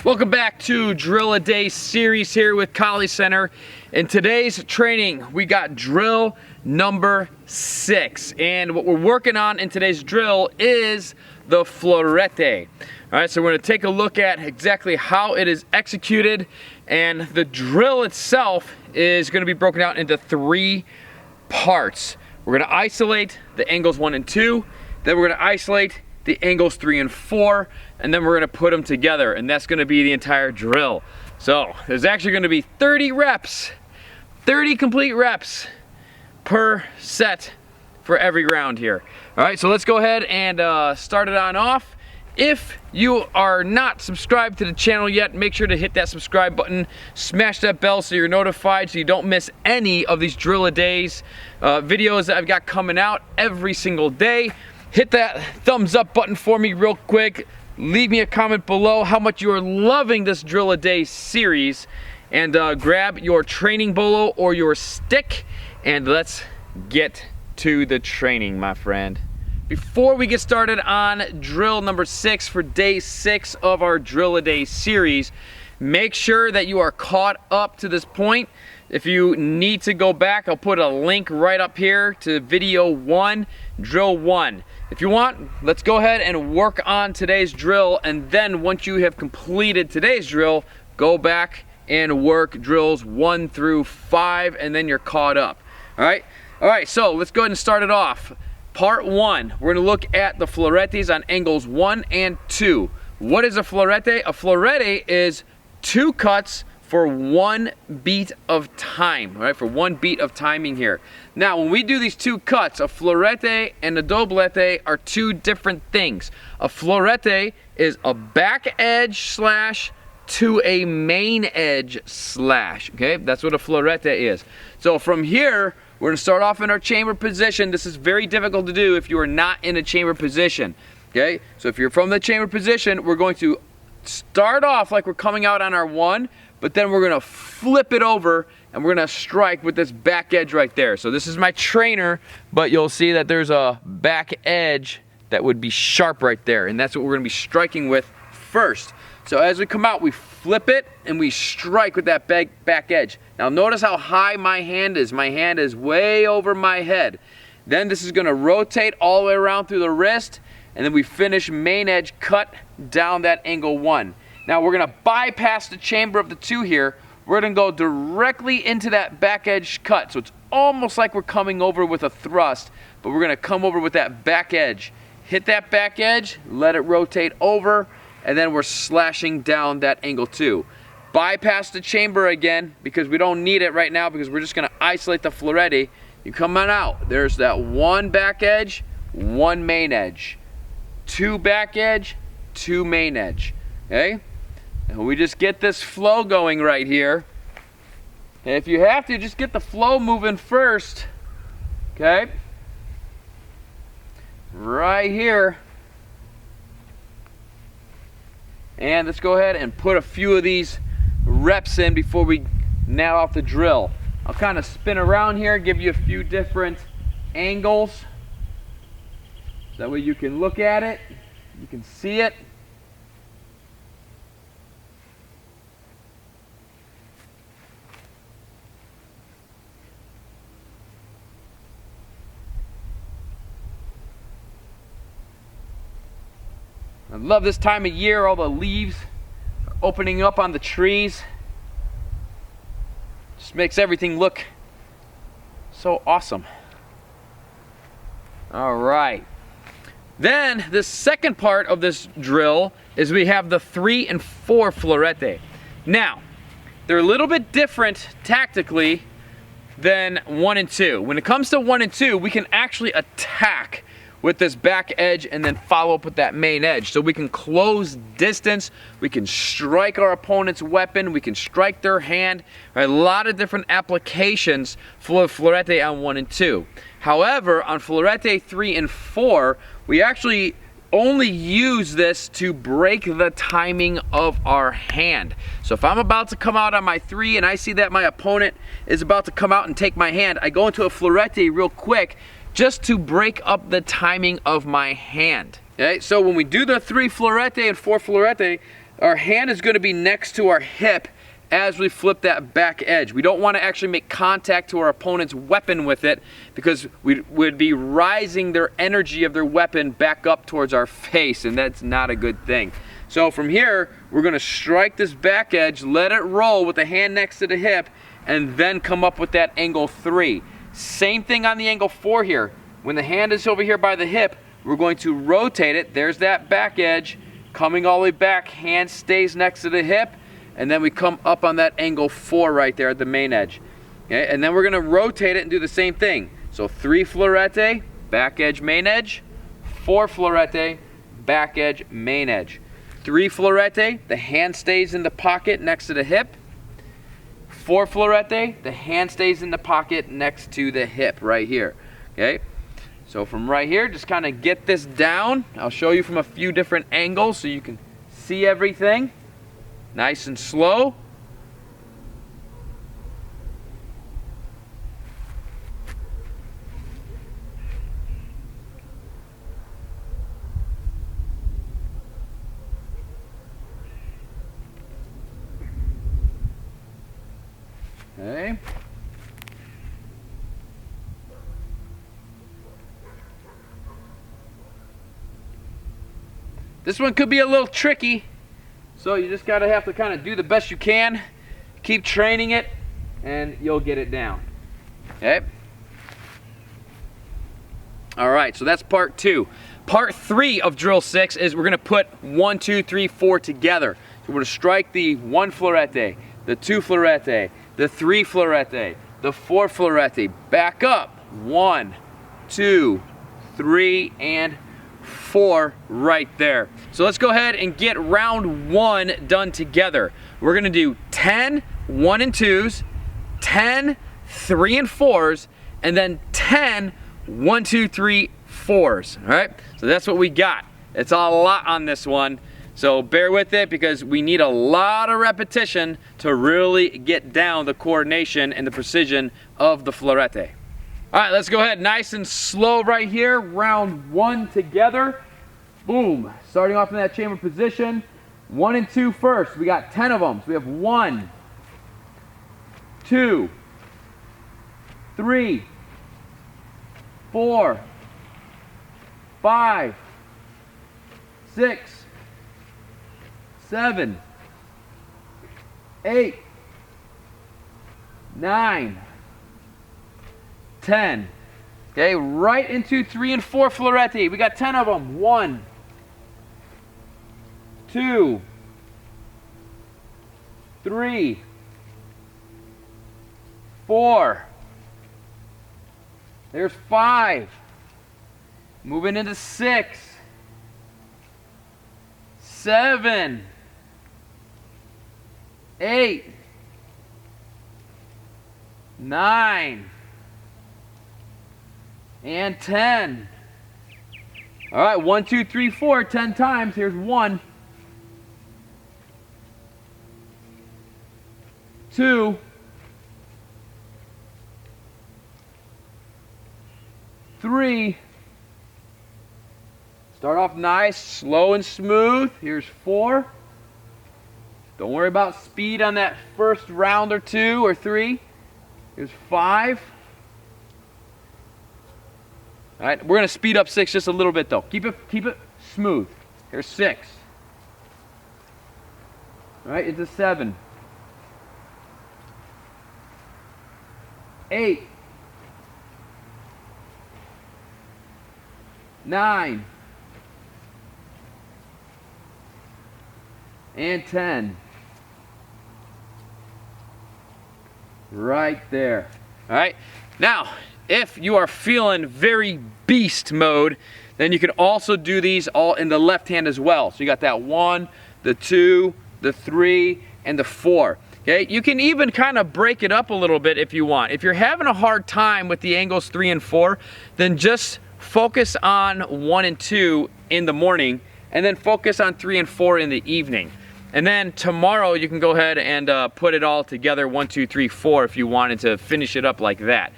Welcome back to Drill a Day series here with Collie Center. In today's training, we got drill number 6. And what we're working on in today's drill is the florete. All right, so we're gonna take a look at exactly how it is executed. And the drill itself is gonna be broken out into 3 parts. We're gonna isolate the angles 1 and 2. Then we're gonna isolate the angles 3 and 4, and then we're gonna put them together, and that's gonna be the entire drill. So there's actually gonna be 30 reps, 30 complete reps per set for every round here. All right, so let's go ahead and start it on off. If you are not subscribed to the channel yet, make sure to hit that subscribe button, smash that bell so you're notified so you don't miss any of these Drill a Days videos that I've got coming out every single day. Hit that thumbs up button for me real quick. Leave me a comment below how much you are loving this Drill a Day series. And grab your training bolo or your stick and let's get to the training, my friend. Before we get started on drill number 6 for day 6 of our Drill a Day series, make sure that you are caught up to this point. If you need to go back, I'll put a link right up here to video 1, drill 1. If you want, let's go ahead and work on today's drill, and then once you have completed today's drill, go back and work drills 1 through 5, and then you're caught up. All right, so let's go ahead and start it off. Part 1, we're gonna look at the floretes on angles 1 and 2. What is a florete? A florete is 2 cuts for 1 beat of time, right? For 1 beat of timing here. Now, when we do these 2 cuts, a florete and a doblete are 2 different things. A florete is a back edge slash to a main edge slash, okay? That's what a florete is. So from here, we're gonna start off in our chamber position. This is very difficult to do if you are not in a chamber position, okay? So if you're from the chamber position, we're going to start off like we're coming out on our 1, but then we're gonna flip it over and we're gonna strike with this back edge right there. So this is my trainer, but you'll see that there's a back edge that would be sharp right there, and that's what we're gonna be striking with first. So as we come out, we flip it and we strike with that back edge. Now notice how high my hand is. My hand is way over my head. Then this is gonna rotate all the way around through the wrist, and then we finish main edge cut down that angle 1. Now we're gonna bypass the chamber of the 2 here. We're gonna go directly into that back edge cut. So it's almost like we're coming over with a thrust, but we're gonna come over with that back edge. Hit that back edge, let it rotate over, and then we're slashing down that angle 2. Bypass the chamber again because we don't need it right now because we're just gonna isolate the florete. You come on out, there's that 1 back edge, 1 main edge. 2 back edge, 2 main edge, okay? And we just get this flow going right here. And if you have to, just get the flow moving first, okay? Right here. And let's go ahead and put a few of these reps in before we nail out the drill. I'll kind of spin around here, give you a few different angles. So that way you can look at it, you can see it. I love this time of year, all the leaves are opening up on the trees. Just makes everything look so awesome. All right. Then the second part of this drill is we have the 3 and 4 florete. Now, they're a little bit different tactically than 1 and 2. When it comes to 1 and 2, we can actually attack with this back edge and then follow up with that main edge. So we can close distance, we can strike our opponent's weapon, we can strike their hand, right? A lot of different applications for florete on 1 and 2. However, on florete 3 and 4, we actually only use this to break the timing of our hand. So if I'm about to come out on my 3 and I see that my opponent is about to come out and take my hand, I go into a florete real quick just to break up the timing of my hand. Okay, so when we do the 3 florete and 4 florete, our hand is going to be next to our hip as we flip that back edge. We don't want to actually make contact to our opponent's weapon with it, because we would be rising their energy of their weapon back up towards our face, and that's not a good thing. So from here, we're going to strike this back edge, let it roll with the hand next to the hip, and then come up with that angle 3. Same thing on the angle 4 here. When the hand is over here by the hip, we're going to rotate it. There's that back edge coming all the way back, hand stays next to the hip, and then we come up on that angle 4 right there at the main edge. Okay, and then we're going to rotate it and do the same thing. So 3 fleurette, back edge, main edge. 4 fleurette, back edge, main edge. 3 fleurette, the hand stays in the pocket next to the hip. 4 fleurette, the hand stays in the pocket next to the hip right here. Okay, so from right here, just kind of get this down. I'll show you from a few different angles so you can see everything. Nice and slow. Okay. This one could be a little tricky, so you just gotta have to kind of do the best you can, keep training it, and you'll get it down. Okay. All right, so that's part 2. Part 3 of drill 6 is we're gonna put 1, 2, 3, 4 together. So we're gonna strike the 1 fleurette, the 2 fleurette, the 3 fleurette, the 4 fleurette, back up, 1, 2, 3, and 4 right there. So let's go ahead and get round 1 done together. We're gonna do 10 1 and 2s, 10 3 and 4s, and then 10 1, 2, 3, 4s. All right, so that's what we got. It's a lot on this one, so bear with it, because we need a lot of repetition to really get down the coordination and the precision of the fleurette. All right, let's go ahead nice and slow right here. Round 1 together. Boom. Starting off in that chamber position. 1 and 2 first. We got 10 of them. So we have 1, 2, 3, 4, 5, 6, 7, 8, 9, 10. Okay, right into 3 and 4 fleurette. We got 10 of them. 1, 2, 3, 4. There's 5. Moving into 6, 7, 8, 9, and 10. All right, 1, 2, 3, 4, 10 times. Here's 1, 2, 3. Start off nice, slow and smooth. Here's 4. Don't worry about speed on that first round or 2 or 3. Here's 5. All right, we're gonna speed up 6 just a little bit though. Keep it smooth. Here's 6. All right, into 7. 8. 9. And 10. Right there. All right, now, if you are feeling very beast mode, then you can also do these all in the left hand as well. So you got that 1, the 2, the 3, and the 4. Okay, you can even kind of break it up a little bit if you want. If you're having a hard time with the angles 3 and 4, then just focus on 1 and 2 in the morning, and then focus on 3 and 4 in the evening. And then tomorrow you can go ahead and put it all together, 1, 2, 3, 4, if you wanted to finish it up like that.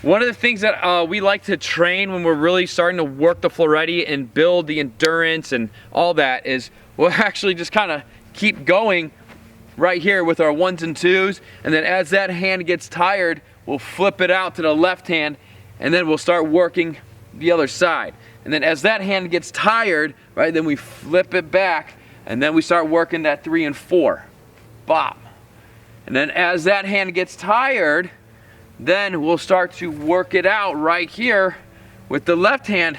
One of the things that we like to train when we're really starting to work the fleurette and build the endurance and all that is we'll actually just kind of keep going right here with our 1s and 2s, and then as that hand gets tired, we'll flip it out to the left hand, and then we'll start working the other side. And then as that hand gets tired, right, then we flip it back, and then we start working that 3 and 4. Bop. And then as that hand gets tired, then we'll start to work it out right here with the left hand,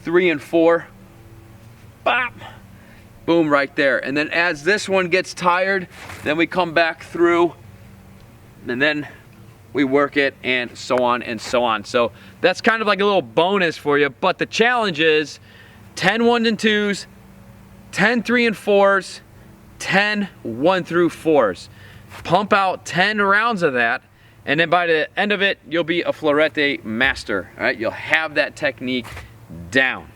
3 and 4. Bop. Boom, right there. And then as this one gets tired, then we come back through, and then we work it, and so on and so on. So that's kind of like a little bonus for you, but the challenge is 10 1s and 2s, 10 3 and 4s, 10 1 through 4s. Pump out 10 rounds of that, and then by the end of it, you'll be a florete master. All right, you'll have that technique down.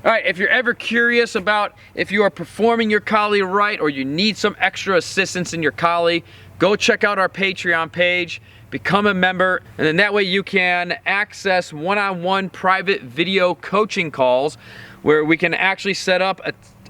All right, if you're ever curious about if you are performing your Kali right or you need some extra assistance in your Kali, go check out our Patreon page, become a member, and then that way you can access one-on-one private video coaching calls where we can actually set up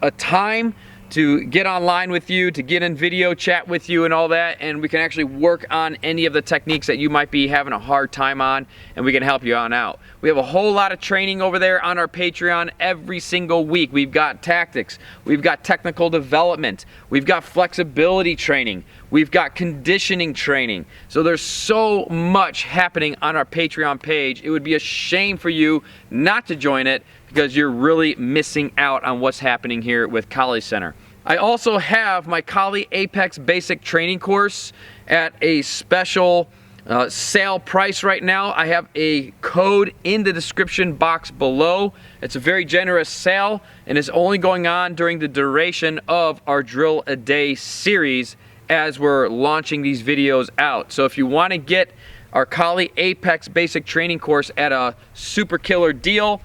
a time to get online with you, to get in video chat with you and all that, and we can actually work on any of the techniques that you might be having a hard time on, and we can help you on out. We have a whole lot of training over there on our Patreon every single week. We've got tactics, we've got technical development, we've got flexibility training, we've got conditioning training. So there's so much happening on our Patreon page. It would be a shame for you not to join it, because you're really missing out on what's happening here with Kali Center. I also have my Kali Apex Basic Training course at a special sale price right now. I have a code in the description box below. It's a very generous sale, and it's only going on during the duration of our Drill a Day series as we're launching these videos out. So if you want to get our Kali Apex Basic Training course at a super killer deal,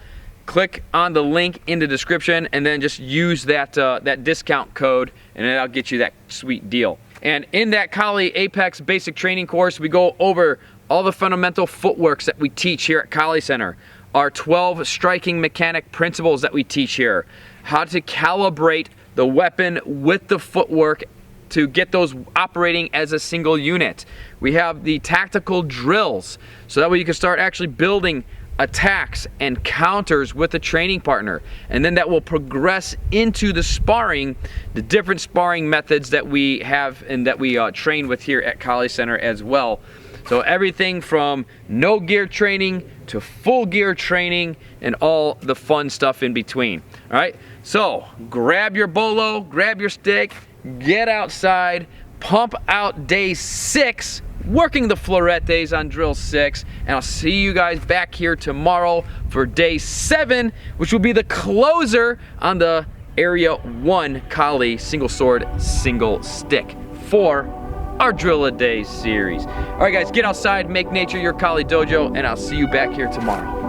click on the link in the description and then just use that that discount code, and then I'll get you that sweet deal. And in that Kali Apex Basic Training course, we go over all the fundamental footworks that we teach here at Kali Center, our 12 striking mechanic principles that we teach here, how to calibrate the weapon with the footwork to get those operating as a single unit. We have the tactical drills, so that way you can start actually building attacks and counters with a training partner, and then that will progress into the sparring, the different sparring methods that we have and that we train with here at Kali Center as well. So everything from no gear training to full gear training and all the fun stuff in between. All right, so grab your bolo, grab your stick, get outside, pump out day 6, working the floretes on drill 6, and I'll see you guys back here tomorrow for day 7, which will be the closer on the area 1 Kali single sword, single stick for our Drill a Day series. All right guys, get outside, make nature your Kali dojo, and I'll see you back here tomorrow.